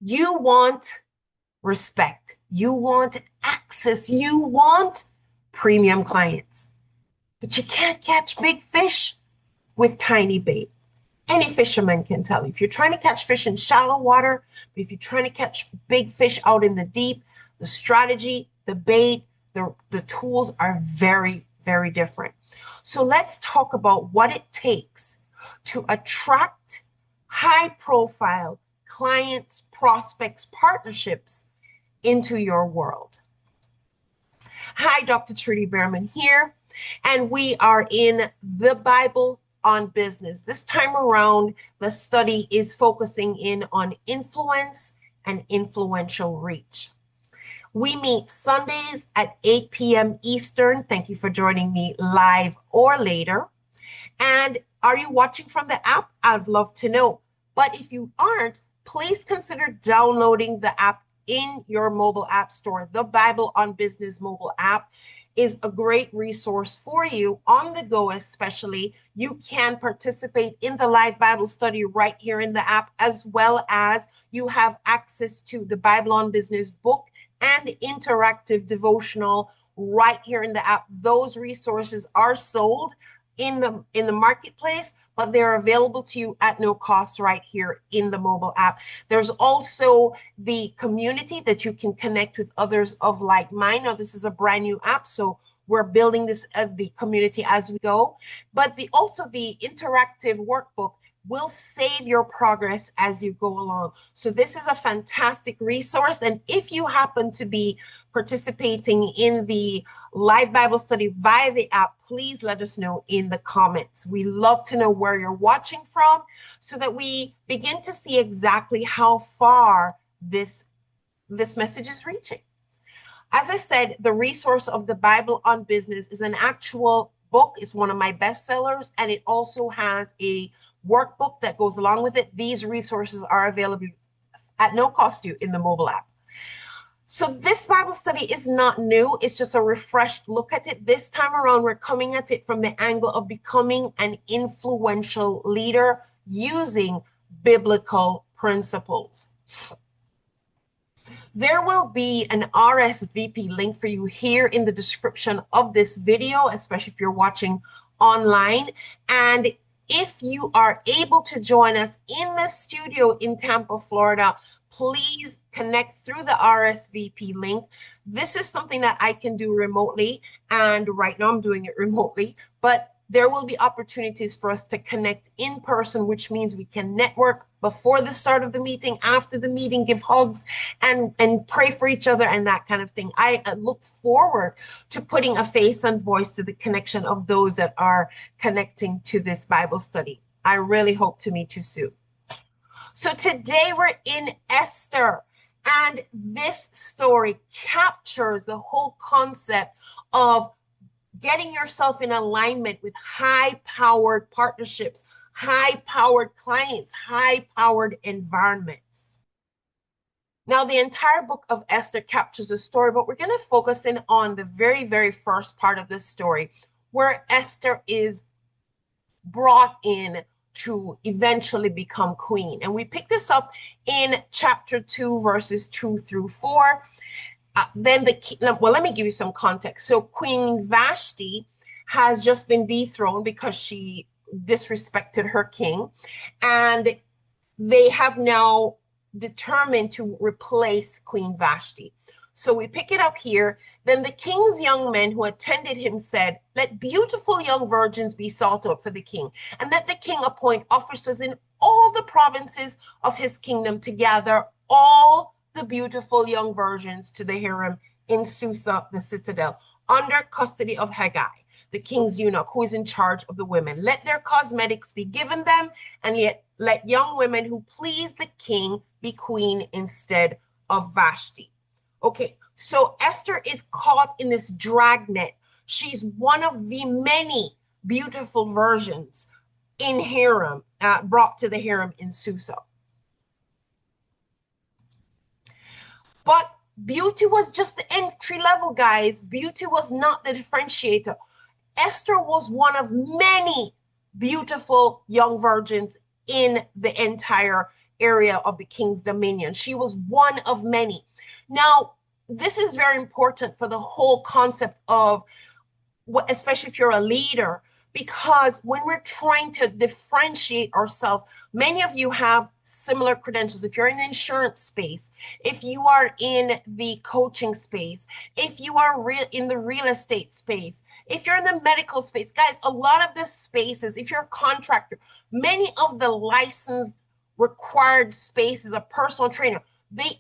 You want respect. You want access. You want premium clients. But you can't catch big fish with tiny bait. Any fisherman can tell you. If you're trying to catch fish in shallow water, but if you're trying to catch big fish out in the deep, the strategy, the bait, the tools are very, very different. So let's talk about what it takes to attract high profile clients, prospects, partnerships into your world. Hi, Dr. Trudy Beerman here, and we are in the Bible on business. This time around, the study is focusing in on influence and influential reach. We meet Sundays at 8 p.m. Eastern. Thank you for joining me live or later. And are you watching from the app? I'd love to know. But if you aren't, please consider downloading the app in your mobile app store. The Bible on Business mobile app is a great resource for you on the go, especially. You can participate in the live Bible study right here in the app, as well as you have access to the Bible on Business book and interactive devotional right here in the app. Those resources are sold in the marketplace, but they're available to you at no cost right here in the mobile app. There's also the community that you can connect with others of like mind. Now, this is a brand new app, so we're building this the community as we go. But also the interactive workbook will save your progress as you go along. So this is a fantastic resource. And if you happen to be participating in the live Bible study via the app, please let us know in the comments. We love to know where you're watching from so that we begin to see exactly how far this message is reaching. As I said, the resource of the Bible on Business is an actual book. It's one of my bestsellers, and it also has a workbook that goes along with it. These resources are available at no cost to you in the mobile app. So this Bible study is not new. It's just a refreshed look at it. This time around, we're coming at it from the angle of becoming an influential leader using biblical principles. There will be an RSVP link for you here in the description of this video, especially if you're watching online. And if you are able to join us in the studio in Tampa, Florida, please connect through the RSVP link. This is something that I can do remotely, and right now I'm doing it remotely, but there will be opportunities for us to connect in person, which means we can network before the start of the meeting, after the meeting, give hugs and pray for each other and that kind of thing. I look forward to putting a face and voice to the connection of those that are connecting to this Bible study. I really hope to meet you soon. So today we're in Esther, and this story captures the whole concept of getting yourself in alignment with high-powered partnerships, high-powered clients, high-powered environments. Now, the entire book of Esther captures the story, but we're going to focus in on the very, very first part of this story, where Esther is brought in to eventually become queen. And we pick this up in chapter 2, verses 2 through 4. Let me give you some context. So Queen Vashti has just been dethroned because she disrespected her king, and they have now determined to replace Queen Vashti. So we pick it up here. Then the king's young men who attended him said, "Let beautiful young virgins be sought out for the king, and let the king appoint officers in all the provinces of his kingdom to gather all the beautiful young virgins to the harem in Susa, the citadel, under custody of Haggai, the king's eunuch, who is in charge of the women. Let their cosmetics be given them, and yet let young women who please the king be queen instead of Vashti." Okay, so Esther is caught in this dragnet. She's one of the many beautiful virgins in harem, brought to the harem in Susa. But beauty was just the entry level, guys. Beauty was not the differentiator. Esther was one of many beautiful young virgins in the entire area of the king's dominion. She was one of many. Now, this is very important for the whole concept of, especially if you're a leader, because when we're trying to differentiate ourselves, many of you have similar credentials. If you're in the insurance space, if you are in the coaching space, if you are in the real estate space, if you're in the medical space, guys, a lot of the spaces, if you're a contractor, many of the licensed required spaces, a personal trainer,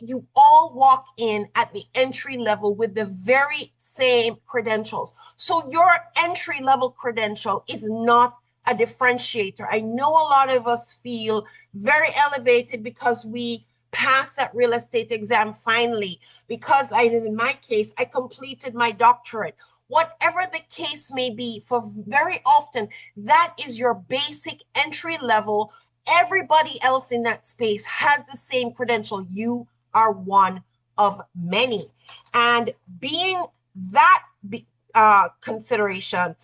you all walk in at the entry level with the very same credentials. So your entry level credential is not a differentiator. I know a lot of us feel very elevated because we passed that real estate exam finally, because in my case, I completed my doctorate. Whatever the case may be, for very often, that is your basic entry level. Everybody else in that space has the same credential. You are one of many. And being that consideration,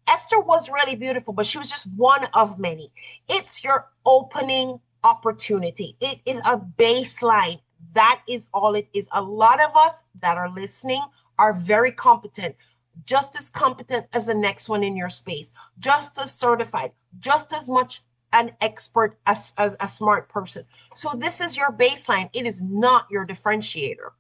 Esther was really beautiful, but she was just one of many. It's your opening opportunity. It is a baseline. That is all it is. A lot of us that are listening are very competent, just as competent as the next one in your space, just as certified, just as much an expert as a smart person. So this is your baseline. It is not your differentiator.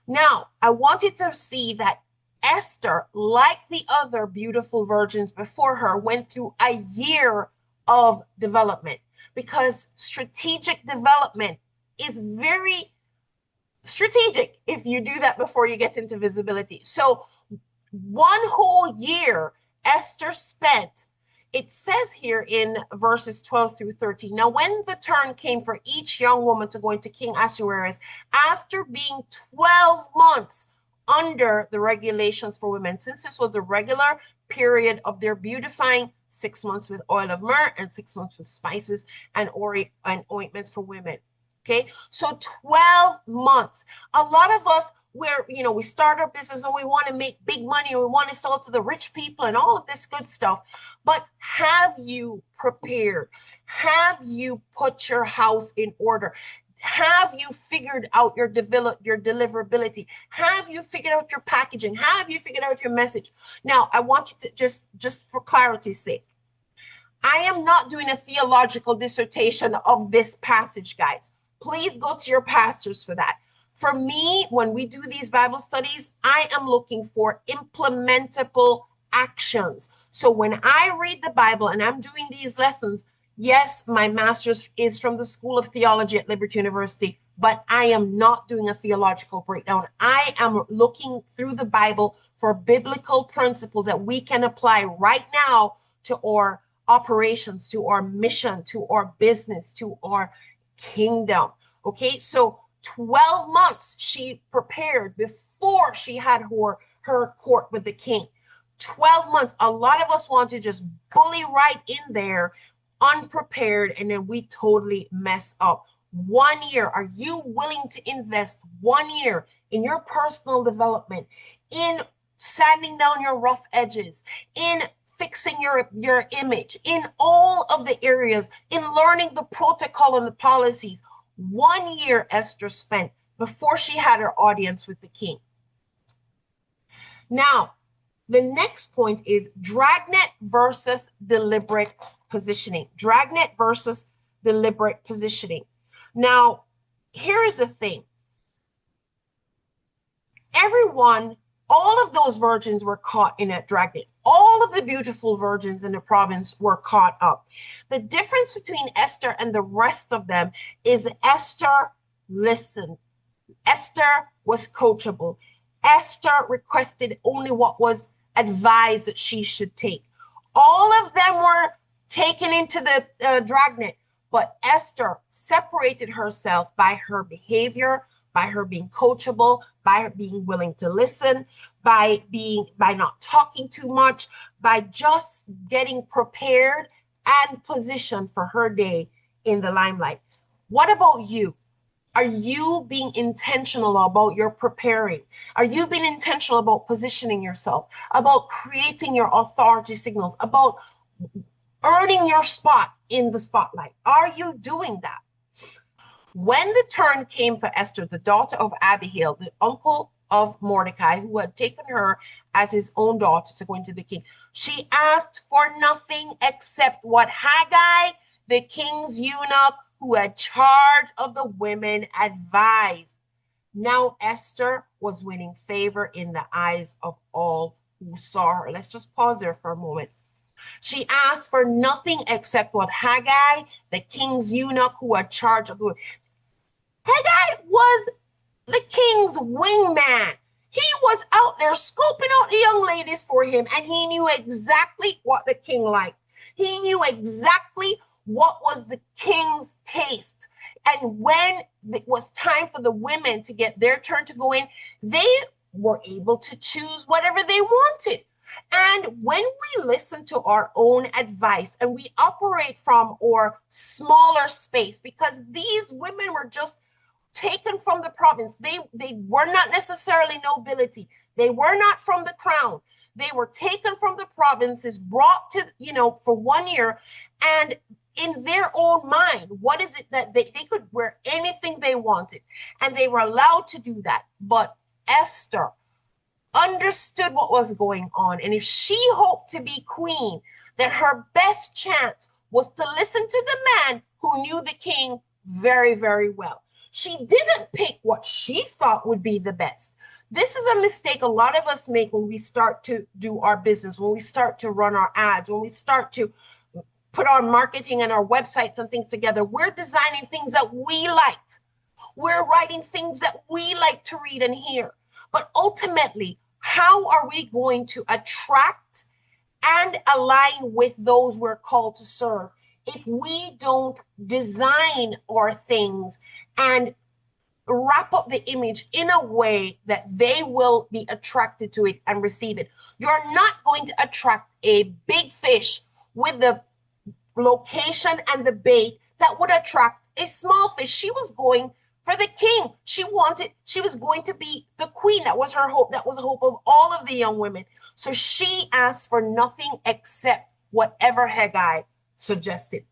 Now, I want you to see that Esther, like the other beautiful virgins before her, went through a year of development, because strategic development is very strategic if you do that before you get into visibility. So one whole year Esther spent. It says here in verses 12 through 13, now when the turn came for each young woman to go into King Ahasuerus, after being 12 months under the regulations for women, since this was a regular period of their beautifying, 6 months with oil of myrrh and 6 months with spices and ointments for women. Okay, so 12 months. A lot of us, we start our business and we want to make big money, and we want to sell to the rich people and all of this good stuff. But have you prepared? Have you put your house in order? Have you figured out your deliverability? Have you figured out your packaging? Have you figured out your message? Now, I want you to just for clarity's sake, I am not doing a theological dissertation of this passage, guys. Please go to your pastors for that. For me, when we do these Bible studies, I am looking for implementable actions. So when I read the Bible and I'm doing these lessons, yes, my master's is from the School of Theology at Liberty University, but I am not doing a theological breakdown. I am looking through the Bible for biblical principles that we can apply right now to our operations, to our mission, to our business, to our kingdom. Okay, so 12 months she prepared before she had her court with the king. 12 months. A lot of us want to just bully right in there unprepared, and then we totally mess up. 1 year. Are you willing to invest 1 year in your personal development, in sanding down your rough edges, in fixing your image, in all of the areas, in learning the protocol and the policies? 1 year Esther spent before she had her audience with the king. Now, the next point is dragnet versus deliberate positioning. Dragnet versus deliberate positioning. Now, here is the thing. All of those virgins were caught in a dragnet. All of the beautiful virgins in the province were caught up. The difference between Esther and the rest of them is Esther listened. Esther was coachable. Esther requested only what was advised that she should take. All of them were taken into the dragnet, but Esther separated herself by her behavior, by her being coachable, by her being willing to listen, by not talking too much, by just getting prepared and positioned for her day in the limelight. What about you? Are you being intentional about your preparing? Are you being intentional about positioning yourself, about creating your authority signals, about earning your spot in the spotlight? Are you doing that? When the turn came for Esther, the daughter of Abihail, the uncle of Mordecai, who had taken her as his own daughter to go into the king, she asked for nothing except what Haggai, the king's eunuch, who had charge of the women, advised. Now Esther was winning favor in the eyes of all who saw her. Let's just pause there for a moment. She asked for nothing except what Haggai, the king's eunuch, who had charge of the women. Haggai was the king's wingman. He was out there scoping out the young ladies for him, and he knew exactly what the king liked. He knew exactly what was the king's taste. And when it was time for the women to get their turn to go in, they were able to choose whatever they wanted. And when we listen to our own advice and we operate from our smaller space, because these women were just taken from the province. They were not necessarily nobility. They were not from the crown. They were taken from the provinces, brought to, for 1 year, and in their own mind, what is it that they could wear anything they wanted, and they were allowed to do that. But Esther understood what was going on, and if she hoped to be queen, then her best chance was to listen to the man who knew the king very, very well. She didn't pick what she thought would be the best. This is a mistake a lot of us make when we start to do our business, when we start to run our ads, when we start to put our marketing and our websites and things together. We're designing things that we like. We're writing things that we like to read and hear. But ultimately, how are we going to attract and align with those we're called to serve if we don't design our things and wrap up the image in a way that they will be attracted to it and receive it? You're not going to attract a big fish with the location and the bait that would attract a small fish. She was going for the king. She was going to be the queen. That was her hope. That was the hope of all of the young women. So she asked for nothing except whatever Haggai suggested.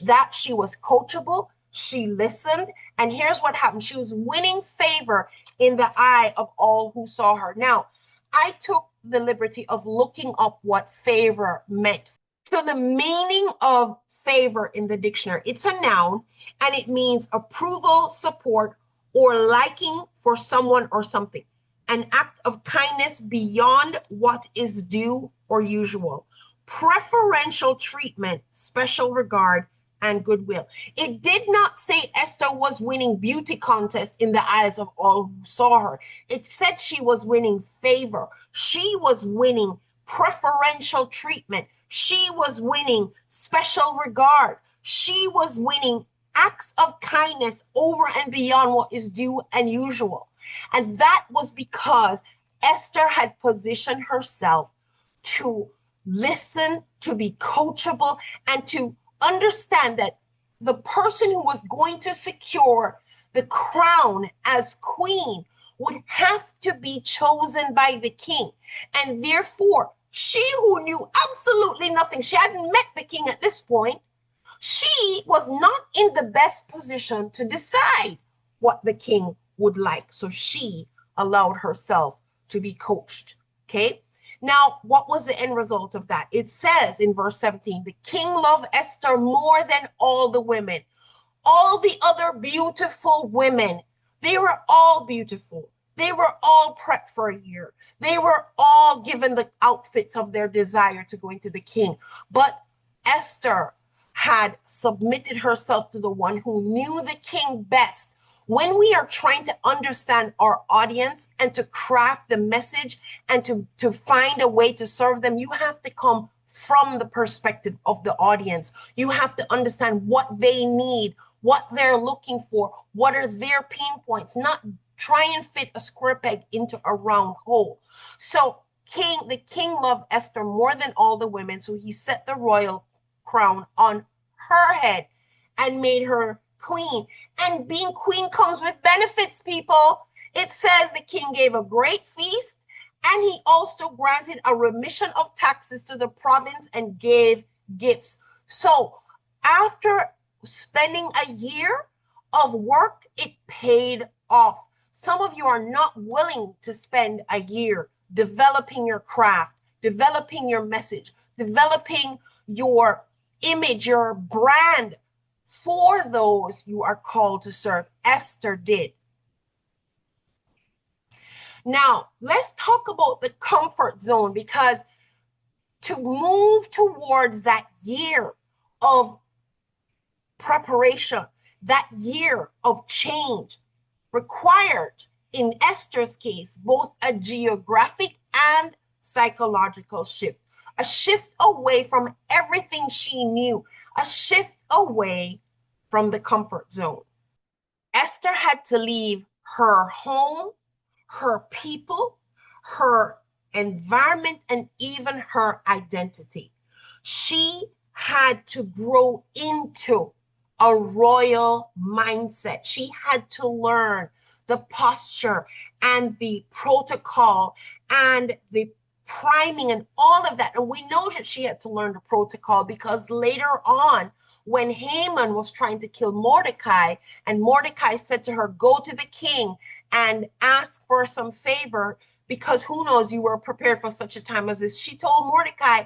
That she was coachable. She listened. And here's what happened. She was winning favor in the eye of all who saw her. Now, I took the liberty of looking up what favor meant. So the meaning of favor in the dictionary, it's a noun, and it means approval, support, or liking for someone or something. An act of kindness beyond what is due or usual. Preferential treatment, special regard, and goodwill. It did not say Esther was winning beauty contests in the eyes of all who saw her. It said she was winning favor. She was winning preferential treatment. She was winning special regard. She was winning acts of kindness over and beyond what is due and usual. And that was because Esther had positioned herself to listen, to be coachable, and to understand that the person who was going to secure the crown as queen would have to be chosen by the king. And therefore, she who knew absolutely nothing, she hadn't met the king at this point, she was not in the best position to decide what the king would like. So she allowed herself to be coached. Okay. Now, what was the end result of that? It says in verse 17, the king loved Esther more than all the women. All the other beautiful women, they were all beautiful. They were all prepped for a year. They were all given the outfits of their desire to go into the king. But Esther had submitted herself to the one who knew the king best. When we are trying to understand our audience and to craft the message and to find a way to serve them, you have to come from the perspective of the audience. You have to understand what they need, what they're looking for, what are their pain points, not try and fit a square peg into a round hole. So the king loved Esther more than all the women, so he set the royal crown on her head and made her queen. And being queen comes with benefits, people. It says the king gave a great feast, and he also granted a remission of taxes to the province and gave gifts. So after spending a year of work, it paid off. Some of you are not willing to spend a year developing your craft, developing your message, developing your image, your brand for those you are called to serve. Esther did. Now, let's talk about the comfort zone, because to move towards that year of preparation, that year of change, required, in Esther's case, both a geographic and psychological shift, a shift away from everything she knew, a shift away from the comfort zone. Esther had to leave her home, her people, her environment, and even her identity. She had to grow into a royal mindset. She had to learn the posture and the protocol and the priming and all of that. And we know that she had to learn the protocol because later on, when Haman was trying to kill Mordecai, and Mordecai said to her, go to the king and ask for some favor, because who knows, you were prepared for such a time as this. She told Mordecai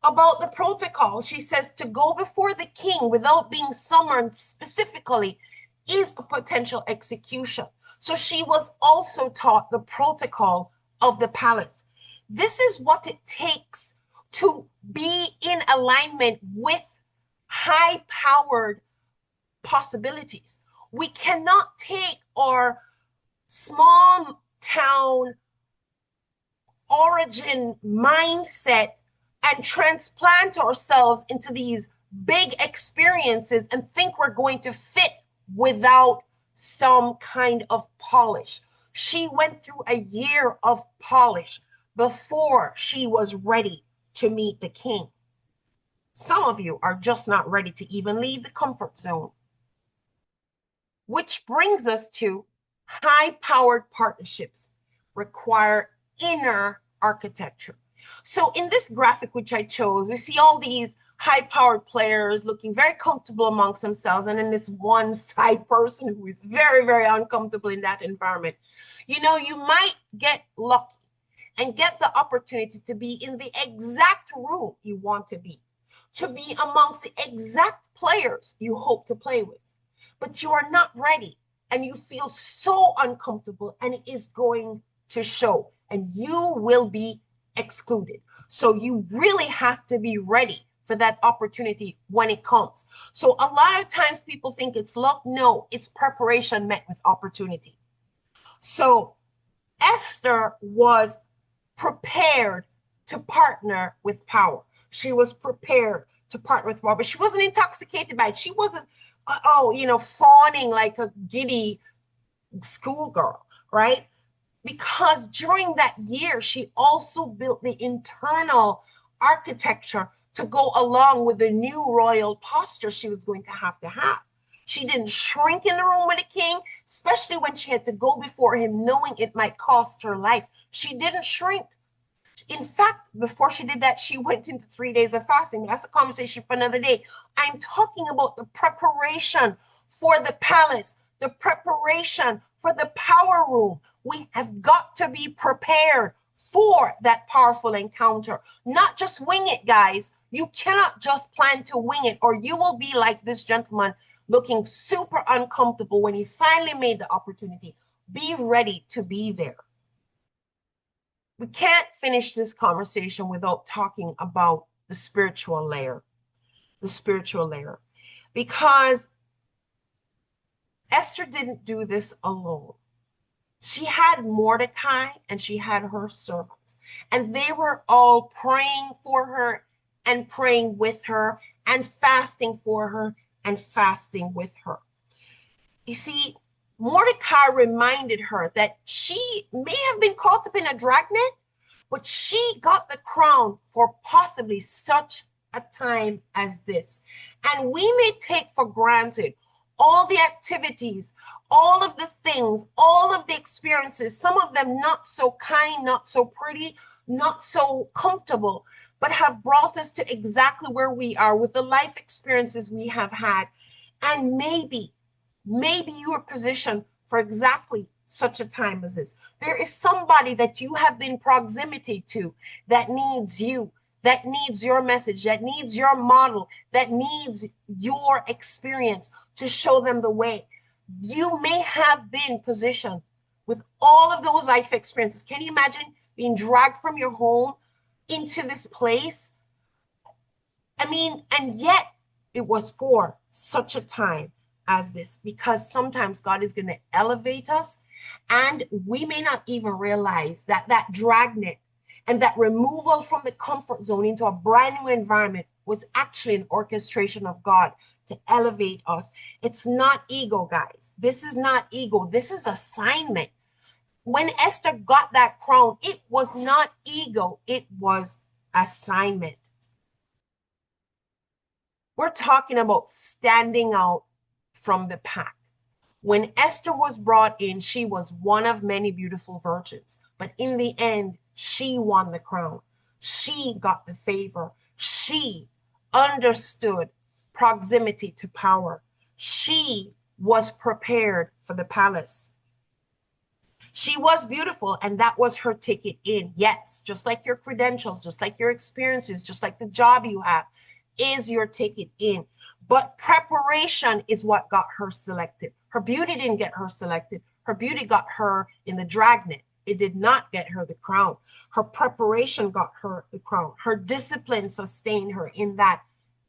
about the protocol. She says to go before the king without being summoned specifically is a potential execution. So she was also taught the protocol of the palace. This is what it takes to be in alignment with high-powered possibilities. We cannot take our small town origin mindset and transplant ourselves into these big experiences and think we're going to fit without some kind of polish. She went through a year of polish before she was ready to meet the king. Some of you are just not ready to even leave the comfort zone. Which brings us to high-powered partnerships require inner architecture. So in this graphic, which I chose, we see all these high-powered players looking very comfortable amongst themselves, and then this one side person who is very, very uncomfortable in that environment. You know, you might get lucky and get the opportunity to be in the exact room you want to be amongst the exact players you hope to play with, but you are not ready and you feel so uncomfortable, and it is going to show, and you will be excluded. So you really have to be ready for that opportunity when it comes. So a lot of times people think it's luck. No, it's preparation met with opportunity. So Esther was prepared to partner with power. She was prepared to partner with power, but she wasn't intoxicated by it. She wasn't, fawning like a giddy schoolgirl, right? Because during that year, she also built the internal architecture to go along with the new royal posture she was going to have. She didn't shrink in the room with the king, especially when she had to go before him, knowing it might cost her life. She didn't shrink. In fact, before she did that, she went into 3 days of fasting. But that's a conversation for another day. I'm talking about the preparation for the palace, the preparation for the power room. We have got to be prepared for that powerful encounter. Not just wing it, guys. You cannot just plan to wing it, or you will be like this gentleman looking super uncomfortable when he finally made the opportunity. Be ready to be there. We can't finish this conversation without talking about the spiritual layer, because Esther didn't do this alone. She had Mordecai and she had her servants, and they were all praying for her and praying with her and fasting for her and fasting with her. You see, Mordecai reminded her that she may have been caught up in a dragnet, but she got the crown for possibly such a time as this. And we may take for granted all the activities, all of the things, all of the experiences, some of them not so kind, not so pretty, not so comfortable, but have brought us to exactly where we are with the life experiences we have had. And maybe Maybe you are positioned for exactly such a time as this. There is somebody that you have been proximity to that needs you, that needs your message, that needs your model, that needs your experience to show them the way. You may have been positioned with all of those life experiences. Can you imagine being dragged from your home into this place? I mean, and yet it was for such a time as this, because sometimes God is going to elevate us, and we may not even realize that that dragnet and that removal from the comfort zone into a brand new environment was actually an orchestration of God to elevate us. It's not ego, guys. This is not ego. This is assignment. When Esther got that crown, it was not ego, it was assignment. We're talking about standing out from the pack. When Esther was brought in, she was one of many beautiful virgins. But in the end, she won the crown. She got the favor. She understood proximity to power. She was prepared for the palace. She was beautiful, and that was her ticket in. Yes, just like your credentials, just like your experiences, just like the job you have is your ticket in. But preparation is what got her selected. Her beauty didn't get her selected. Her beauty got her in the dragnet. It did not get her the crown. Her preparation got her the crown. Her discipline sustained her in that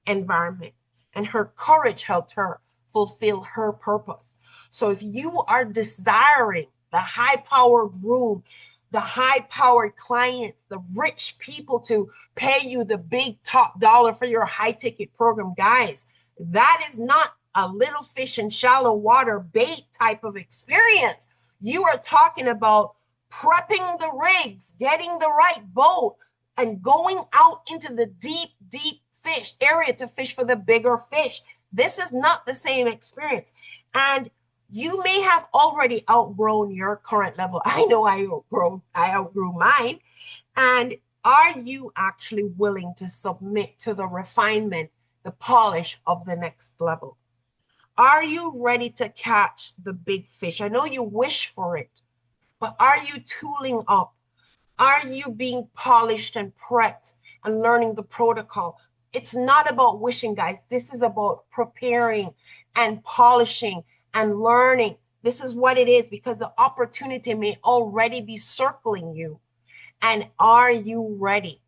environment, and her courage helped her fulfill her purpose. So if you are desiring the high-powered room, the high-powered clients, the rich people to pay you the big top dollar for your high-ticket program, guys, that is not a little fish in shallow water bait type of experience. You are talking about prepping the rigs, getting the right boat, and going out into the deep, deep fish area to fish for the bigger fish. This is not the same experience. And you may have already outgrown your current level. I know I outgrew mine. And are you actually willing to submit to the refinement, the polish of the next level? Are you ready to catch the big fish? I know you wish for it, but are you tooling up? Are you being polished and prepped and learning the protocol? It's not about wishing, guys. This is about preparing and polishing and learning. This is what it is, because the opportunity may already be circling you. And are you ready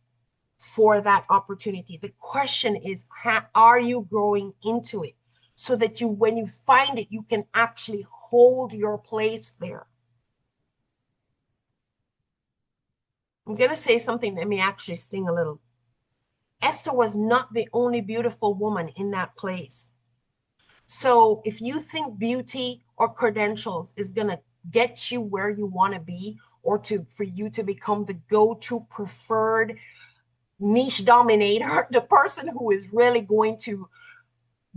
for that opportunity? The question is, are you growing into it so that you, when you find it, you can actually hold your place there? I'm going to say something that may actually sting a little. Esther was not the only beautiful woman in that place. So if you think beauty or credentials is going to get you where you want to be, or for you to become the go-to preferred niche dominator, the person who is really going to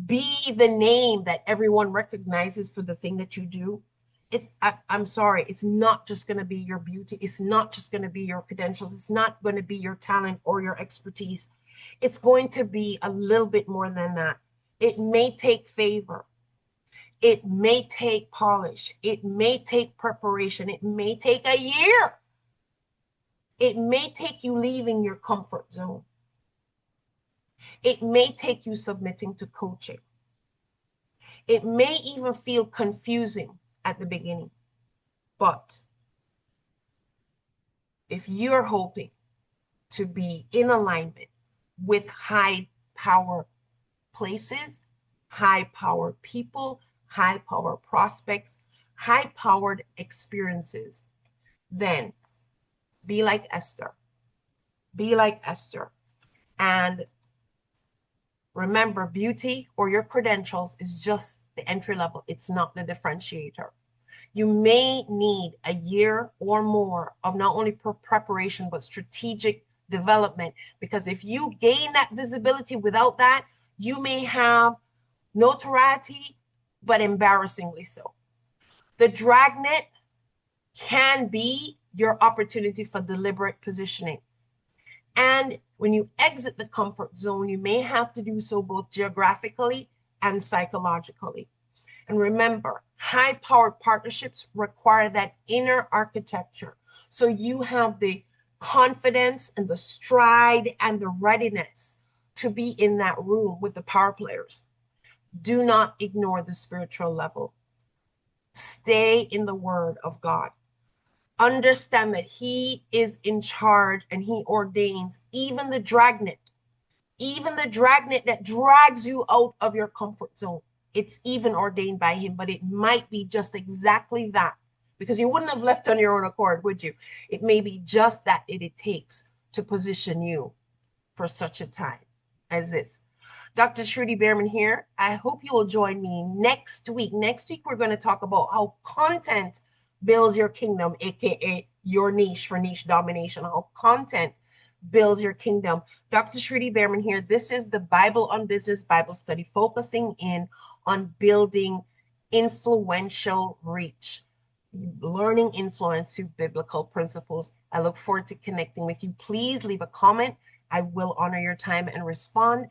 be the name that everyone recognizes for the thing that you do, I'm sorry, it's not just going to be your beauty. It's not just going to be your credentials. It's not going to be your talent or your expertise. It's going to be a little bit more than that. It may take favor. It may take polish. It may take preparation. It may take a year. It may take you leaving your comfort zone. It may take you submitting to coaching. It may even feel confusing at the beginning. But if you're hoping to be in alignment with high power places, high power people, high power prospects, high powered experiences, then be like Esther. Be like Esther. And remember, beauty or your credentials is just the entry level. It's not the differentiator. You may need a year or more of not only preparation, but strategic development. Because if you gain that visibility without that, you may have notoriety, but embarrassingly so. The dragnet can be your opportunity for deliberate positioning. And when you exit the comfort zone, you may have to do so both geographically and psychologically. And remember, high-powered partnerships require that inner architecture. So you have the confidence and the stride and the readiness to be in that room with the power players. Do not ignore the spiritual level. Stay in the word of God. Understand that he is in charge and he ordains even the dragnet that drags you out of your comfort zone. It's even ordained by him, but it might be just exactly that, because you wouldn't have left on your own accord, would you? It may be just that it takes to position you for such a time as this. Dr. Trudy Beerman here. I hope you will join me next week. Next week, we're going to talk about how content builds your kingdom, aka your niche for niche domination, how content builds your kingdom. Dr. Trudy Beerman here. This is the Bible on Business Bible study, focusing in on building influential reach, learning influence through biblical principles. I look forward to connecting with you. Please leave a comment. I will honor your time and respond.